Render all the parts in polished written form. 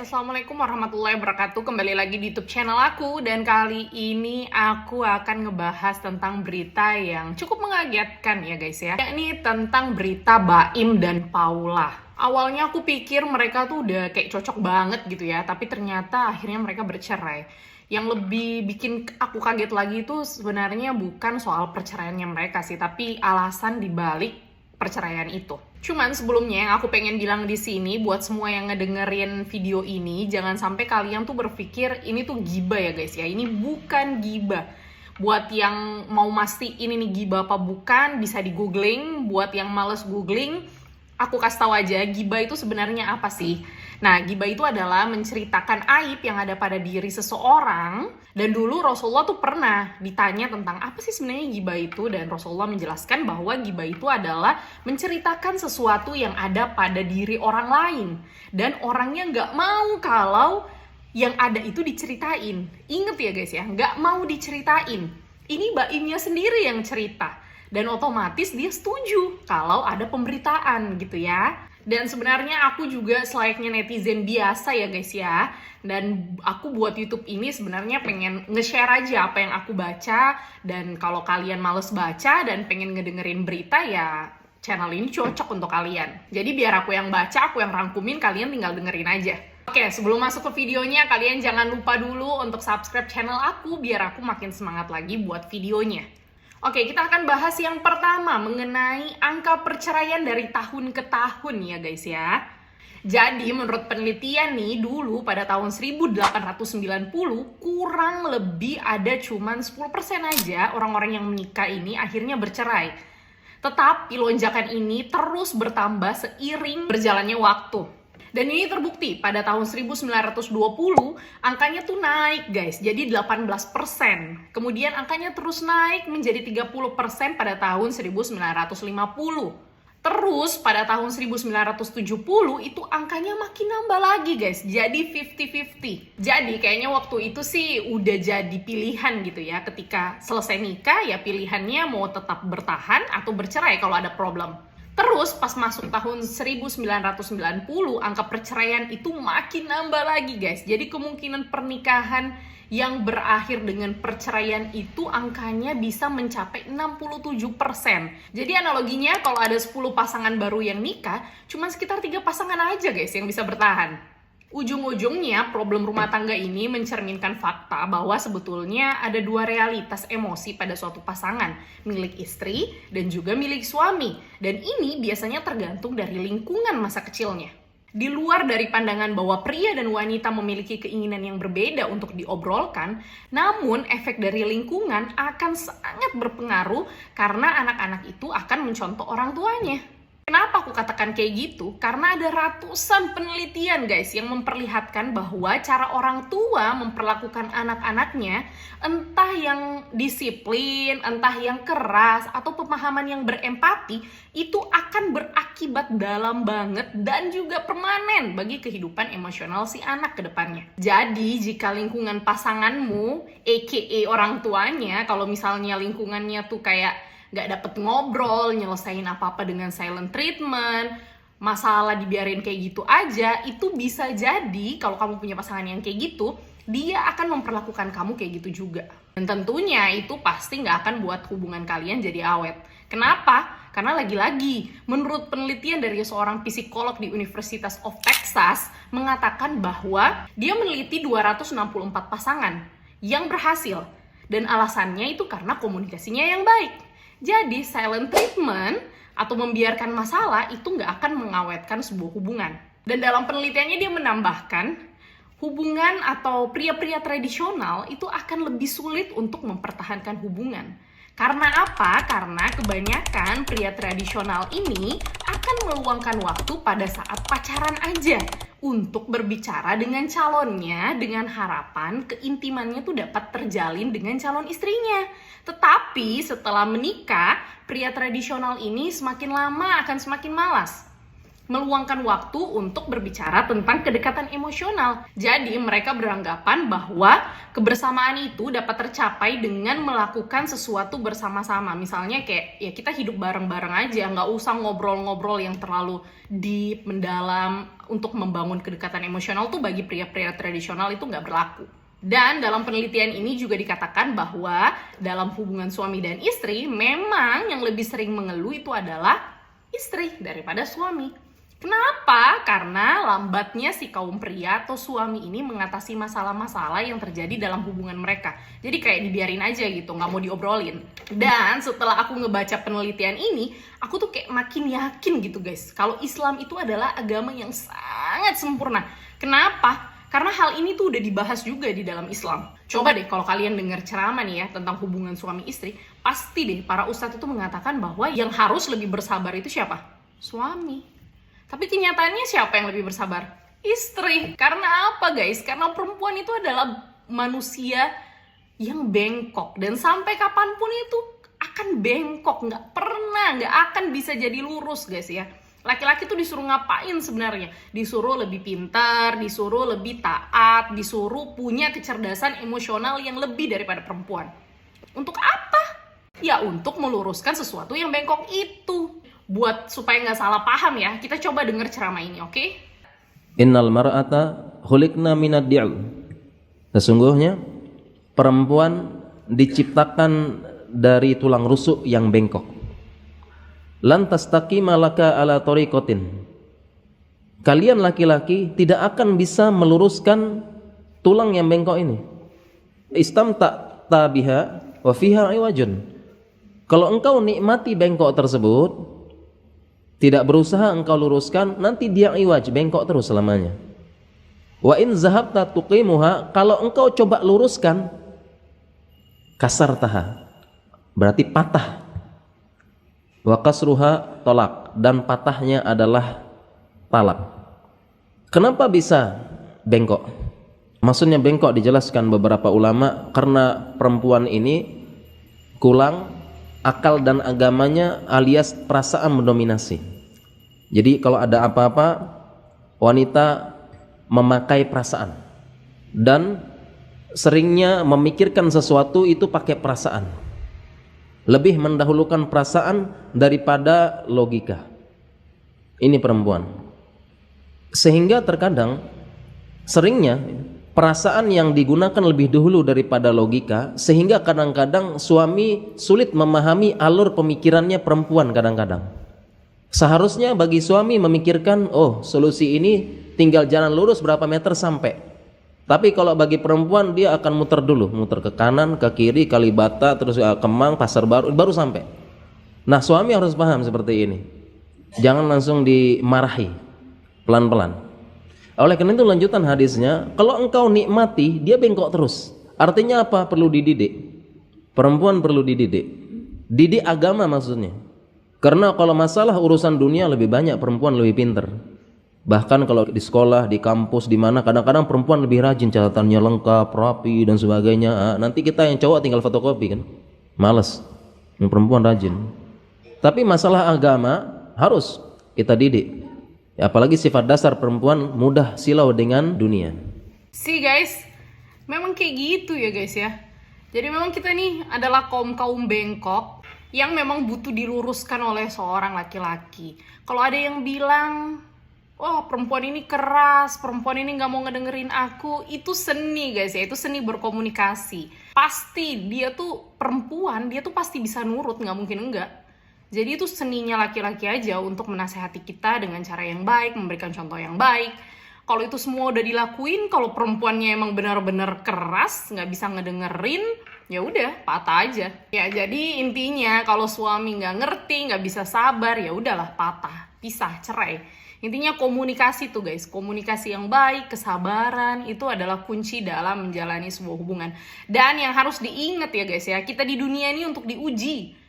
Assalamualaikum warahmatullahi wabarakatuh. Kembali lagi di YouTube channel aku. Dan kali ini aku akan ngebahas tentang berita yang cukup mengagetkan ya guys ya. Ini tentang berita Baim dan Paula. Awalnya aku pikir mereka tuh udah kayak cocok banget gitu ya, tapi ternyata akhirnya mereka bercerai. Yang lebih bikin aku kaget lagi itu sebenarnya bukan soal perceraiannya mereka sih, tapi alasan dibalik perceraian itu. Cuman sebelumnya yang aku pengen bilang di sini buat semua yang ngedengerin video ini, jangan sampai kalian tuh berpikir ini tuh gibah ya guys ya. Ini bukan gibah. Buat yang mau mastiin ini gibah apa bukan, bisa di googling. Buat yang males googling, aku kasih tahu aja gibah itu sebenarnya apa sih. Nah, gibah itu adalah menceritakan aib yang ada pada diri seseorang. Dan dulu Rasulullah tuh pernah ditanya tentang apa sih sebenarnya gibah itu. Dan Rasulullah menjelaskan bahwa gibah itu adalah menceritakan sesuatu yang ada pada diri orang lain. Dan orangnya nggak mau kalau yang ada itu diceritain. Ingat ya guys ya, nggak mau diceritain. Ini baimnya sendiri yang cerita. Dan otomatis dia setuju kalau ada pemberitaan gitu ya. Dan sebenarnya aku juga selayaknya netizen biasa ya guys ya. Dan aku buat YouTube ini sebenarnya pengen nge-share aja apa yang aku baca. Dan kalau kalian males baca dan pengen ngedengerin berita ya channel ini cocok untuk kalian. Jadi biar aku yang baca, aku yang rangkumin, kalian tinggal dengerin aja. Oke, sebelum masuk ke videonya, kalian jangan lupa dulu untuk subscribe channel aku biar aku makin semangat lagi buat videonya. Oke, kita akan bahas yang pertama mengenai angka perceraian dari tahun ke tahun ya guys ya. Jadi menurut penelitian nih, dulu pada tahun 1890 kurang lebih ada cuman 10% aja orang-orang yang menikah ini akhirnya bercerai. Tetapi lonjakan ini terus bertambah seiring berjalannya waktu. Dan ini terbukti pada tahun 1920 angkanya tuh naik guys, jadi 18%. Kemudian angkanya terus naik menjadi 30% pada tahun 1950. Terus pada tahun 1970 itu angkanya makin nambah lagi guys, jadi 50-50. Jadi kayaknya waktu itu sih udah jadi pilihan gitu ya, ketika selesai nikah ya pilihannya mau tetap bertahan atau bercerai kalau ada problem. Terus pas masuk tahun 1990, angka perceraian itu makin nambah lagi guys. Jadi kemungkinan pernikahan yang berakhir dengan perceraian itu angkanya bisa mencapai 67%. Jadi analoginya kalau ada 10 pasangan baru yang nikah, cuma sekitar 3 pasangan aja guys yang bisa bertahan. Ujung-ujungnya problem rumah tangga ini mencerminkan fakta bahwa sebetulnya ada dua realitas emosi pada suatu pasangan, milik istri dan juga milik suami. Dan ini biasanya tergantung dari lingkungan masa kecilnya. Di luar dari pandangan bahwa pria dan wanita memiliki keinginan yang berbeda untuk diobrolkan, namun efek dari lingkungan akan sangat berpengaruh karena anak-anak itu akan mencontoh orang tuanya. Kenapa aku katakan kayak gitu? Karena ada ratusan penelitian guys yang memperlihatkan bahwa cara orang tua memperlakukan anak-anaknya, entah yang disiplin, entah yang keras, atau pemahaman yang berempati, itu akan berakibat dalam banget dan juga permanen bagi kehidupan emosional si anak ke depannya. Jadi jika lingkungan pasanganmu, aka orang tuanya, kalau misalnya lingkungannya tuh kayak nggak dapet ngobrol, nyelesain apa-apa dengan silent treatment, masalah dibiarin kayak gitu aja, itu bisa jadi kalau kamu punya pasangan yang kayak gitu, dia akan memperlakukan kamu kayak gitu juga. Dan tentunya itu pasti nggak akan buat hubungan kalian jadi awet. Kenapa? Karena lagi-lagi, menurut penelitian dari seorang psikolog di University of Texas, mengatakan bahwa dia meneliti 264 pasangan yang berhasil. Dan alasannya itu karena komunikasinya yang baik. Jadi silent treatment atau membiarkan masalah itu nggak akan mengawetkan sebuah hubungan. Dan dalam penelitiannya dia menambahkan, hubungan atau pria-pria tradisional itu akan lebih sulit untuk mempertahankan hubungan. Karena apa? Karena kebanyakan pria tradisional ini akan meluangkan waktu pada saat pacaran aja untuk berbicara dengan calonnya dengan harapan keintimannya tuh dapat terjalin dengan calon istrinya. Tetapi setelah menikah, pria tradisional ini semakin lama akan semakin malas. meluangkan waktu untuk berbicara tentang kedekatan emosional. Jadi mereka beranggapan bahwa kebersamaan itu dapat tercapai dengan melakukan sesuatu bersama-sama. Misalnya kayak ya kita hidup bareng-bareng aja, nggak usah ngobrol-ngobrol yang terlalu deep, mendalam. Untuk membangun kedekatan emosional tuh bagi pria-pria tradisional itu nggak berlaku. Dan dalam penelitian ini juga dikatakan bahwa dalam hubungan suami dan istri, memang yang lebih sering mengeluh itu adalah istri daripada suami. Kenapa? Karena lambatnya si kaum pria atau suami ini mengatasi masalah-masalah yang terjadi dalam hubungan mereka. Jadi kayak dibiarin aja gitu, nggak mau diobrolin. Dan setelah aku ngebaca penelitian ini, aku tuh kayak makin yakin gitu guys, kalau Islam itu adalah agama yang sangat sempurna. Kenapa? Karena hal ini tuh udah dibahas juga di dalam Islam. Coba deh kalau kalian dengar ceramah nih ya tentang hubungan suami istri, pasti deh para ustadz itu mengatakan bahwa yang harus lebih bersabar itu siapa? Suami. Tapi kenyataannya siapa yang lebih bersabar? Istri. Karena apa guys? Karena perempuan itu adalah manusia yang bengkok. Dan sampai kapanpun itu akan bengkok. Nggak akan bisa jadi lurus guys ya. Laki-laki tuh disuruh ngapain sebenarnya? Disuruh lebih pintar, disuruh lebih taat, disuruh punya kecerdasan emosional yang lebih daripada perempuan. Untuk apa? Ya untuk meluruskan sesuatu yang bengkok itu. Buat supaya nggak salah paham ya, kita coba denger ceramah ini, oke? Innal mar'ata khuliqna minad di'l. Sesungguhnya perempuan diciptakan dari tulang rusuk yang bengkok. Lan tastaqima laka ala tariqatin. Kalian laki-laki tidak akan bisa meluruskan tulang yang bengkok ini. Istamta'ta biha wa fiha iwajun. Kalau engkau nikmati bengkok tersebut, tidak berusaha engkau luruskan, nanti dia iwaj, bengkok terus selamanya. Wa in zahabta tuqimuha, kalau engkau coba luruskan, kasar taha, berarti patah. Wa kasruha tolak, dan patahnya adalah talak. Kenapa bisa bengkok? Maksudnya bengkok dijelaskan beberapa ulama karena perempuan ini kurang akal dan agamanya alias perasaan mendominasi. Jadi kalau ada apa-apa, wanita memakai perasaan dan seringnya memikirkan sesuatu itu pakai perasaan. Lebih mendahulukan perasaan daripada logika. Ini perempuan. Sehingga terkadang seringnya perasaan yang digunakan lebih dahulu daripada logika, sehingga kadang-kadang suami sulit memahami alur pemikirannya perempuan kadang-kadang. Seharusnya bagi suami memikirkan, oh solusi ini tinggal jalan lurus berapa meter sampai. Tapi kalau bagi perempuan dia akan muter dulu, muter ke kanan, ke kiri, Kalibata, terus Kemang, Pasar baru sampai. Nah suami harus paham seperti ini. Jangan langsung dimarahi, pelan-pelan. Oleh karena itu lanjutan hadisnya, kalau engkau nikmati, dia bengkok terus. Artinya apa? Perlu dididik. Perempuan perlu dididik. Didik agama maksudnya. Karena kalau masalah urusan dunia lebih banyak perempuan lebih pintar. Bahkan kalau di sekolah, di kampus, di mana kadang-kadang perempuan lebih rajin, catatannya lengkap, rapi dan sebagainya. Nanti kita yang cowok tinggal fotokopi kan. Males. Yang perempuan rajin. Tapi masalah agama harus kita didik. Apalagi sifat dasar perempuan mudah silau dengan dunia. See guys, memang kayak gitu ya guys ya. Jadi memang kita nih adalah kaum bengkok yang memang butuh diluruskan oleh seorang laki-laki. Kalau ada yang bilang, wah perempuan ini keras, perempuan ini gak mau ngedengerin aku, itu seni guys ya, itu seni berkomunikasi. Pasti dia tuh perempuan, dia tuh pasti bisa nurut, gak mungkin enggak. Jadi itu seninya laki-laki aja untuk menasehati kita dengan cara yang baik, memberikan contoh yang baik. Kalau itu semua udah dilakuin, kalau perempuannya emang benar-benar keras, nggak bisa ngedengerin, ya udah patah aja. Ya jadi intinya kalau suami nggak ngerti, nggak bisa sabar, ya udahlah patah, pisah, cerai. Intinya komunikasi tuh guys, komunikasi yang baik, kesabaran itu adalah kunci dalam menjalani sebuah hubungan. Dan yang harus diingat ya guys ya, kita di dunia ini untuk diuji.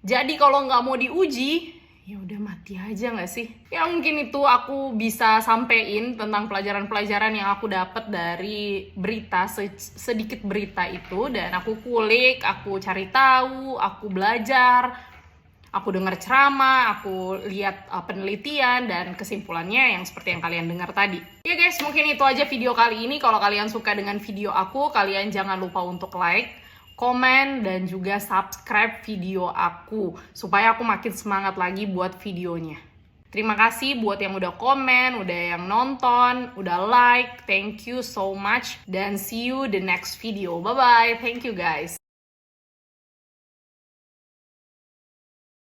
Jadi kalau nggak mau diuji, ya udah mati aja nggak sih? Ya mungkin itu aku bisa sampein tentang pelajaran-pelajaran yang aku dapat dari berita, sedikit berita itu. Dan aku kulik, aku cari tahu, aku belajar. Aku dengar ceramah, aku lihat penelitian, dan kesimpulannya yang seperti yang kalian dengar tadi. Ya guys, mungkin itu aja video kali ini. Kalau kalian suka dengan video aku, kalian jangan lupa untuk like, komen, dan juga subscribe video aku supaya aku makin semangat lagi buat videonya. Terima kasih buat yang udah komen, udah yang nonton, udah like. Thank you so much, dan see you the next video. Bye bye. Thank you guys.